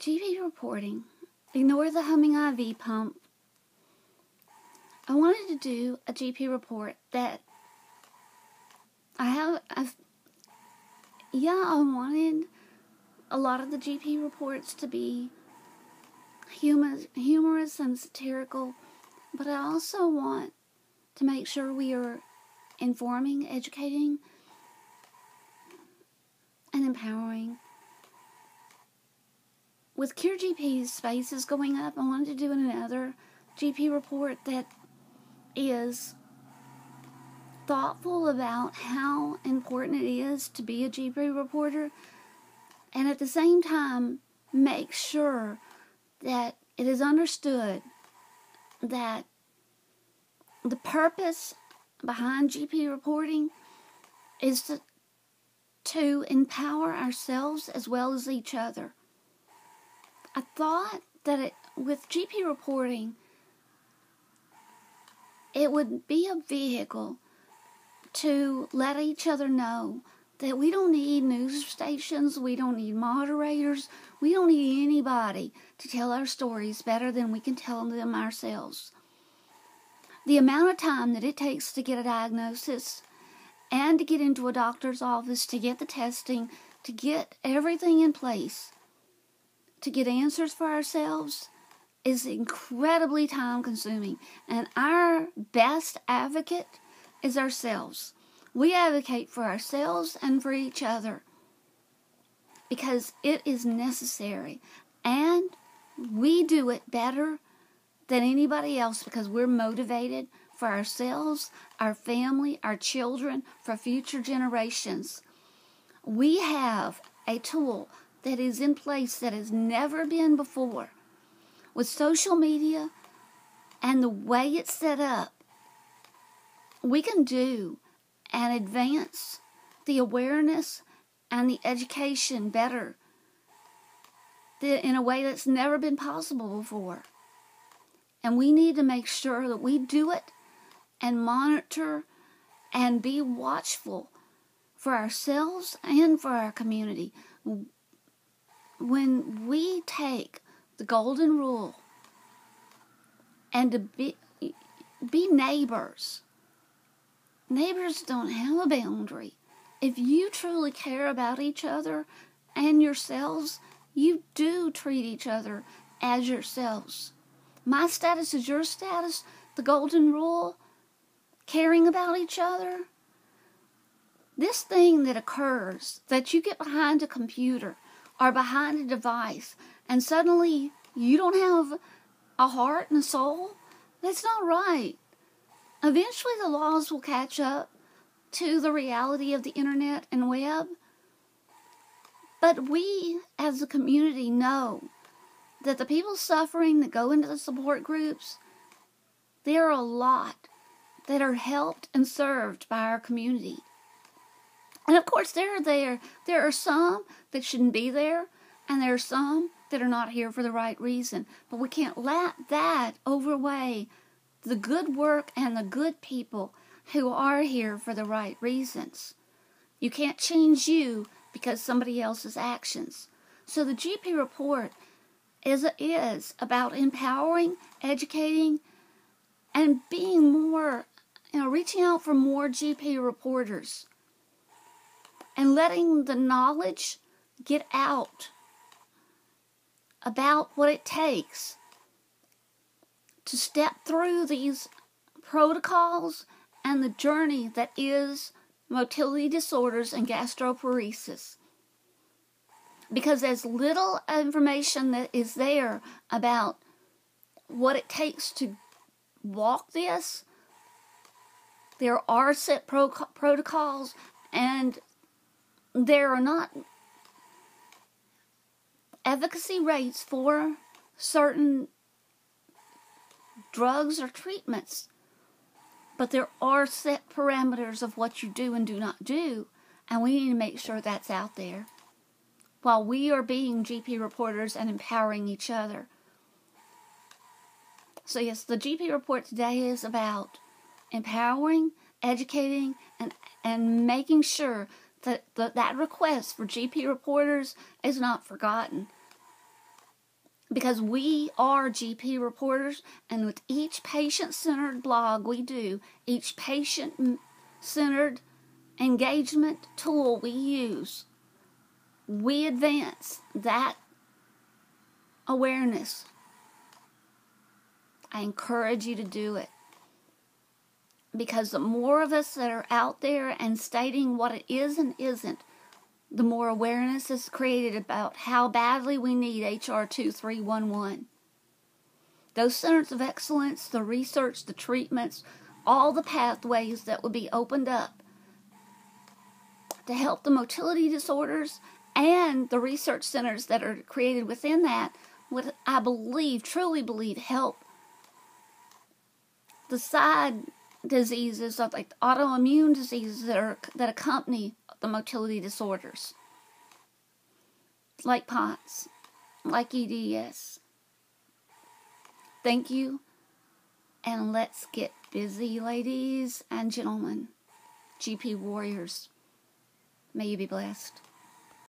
GP reporting. Ignore the humming IV pump. I wanted to do a GP report that I wanted a lot of the GP reports to be humorous and satirical, but I also want to make sure we are informing, educating, and empowering. With Cure GP's spaces going up, I wanted to do another GP report that is thoughtful about how important it is to be a GP reporter, and at the same time make sure that it is understood that the purpose behind GP reporting is to empower ourselves as well as each other. I thought that with GP reporting, it would be a vehicle to let each other know that we don't need news stations, we don't need moderators, we don't need anybody to tell our stories better than we can tell them ourselves. The amount of time that it takes to get a diagnosis and to get into a doctor's office, to get the testing, to get everything in place, to get answers for ourselves is incredibly time consuming. And our best advocate is ourselves. We advocate for ourselves and for each other because it is necessary. And we do it better than anybody else because we're motivated for ourselves, our family, our children, for future generations. We have a tool that is in place that has never been before. With social media and the way it's set up, we can do and advance the awareness and the education better in a way that's never been possible before. And we need to make sure that we do it and monitor and be watchful for ourselves and for our community. When we take the golden rule and to be neighbors, neighbors don't have a boundary. If you truly care about each other and yourselves, you do treat each other as yourselves. My status is your status, the golden rule, caring about each other. This thing that occurs, that you get behind a computer or behind a device and suddenly you don't have a heart and a soul, that's not right. Eventually the laws will catch up to the reality of the internet and web. But we as a community know that the people suffering that go into the support groups, there are a lot that are helped and served by our community. And of course there are some that shouldn't be there, and there are some that are not here for the right reason. But we can't let that overweigh the good work and the good people who are here for the right reasons. You can't change you because somebody else's actions. So the GP report is about empowering, educating, and being more, reaching out for more GP reporters and letting the knowledge get out about what it takes to step through these protocols and the journey that is motility disorders and gastroparesis. Because as little information that is there about what it takes to walk this, there are set protocols, and there are not efficacy rates for certain drugs or treatments. But there are set parameters of what you do and do not do, and we need to make sure that's out there while we are being GP reporters and empowering each other. So yes, the GP report today is about empowering, educating, and making sure that that request for GP reporters is not forgotten. because we are GP reporters, and with each patient-centered blog we do, each patient-centered engagement tool we use, we advance that awareness. I encourage you to do it, because the more of us that are out there and stating what it is and isn't, the more awareness is created about how badly we need HR 2311. Those centers of excellence, the research, the treatments, all the pathways that would be opened up to help the motility disorders, and the research centers that are created within that would, I believe, truly believe, help the side diseases of like autoimmune diseases that accompany the motility disorders, like POTS, like EDS. Thank you, and let's get busy, ladies and gentlemen, GP warriors. May you be blessed.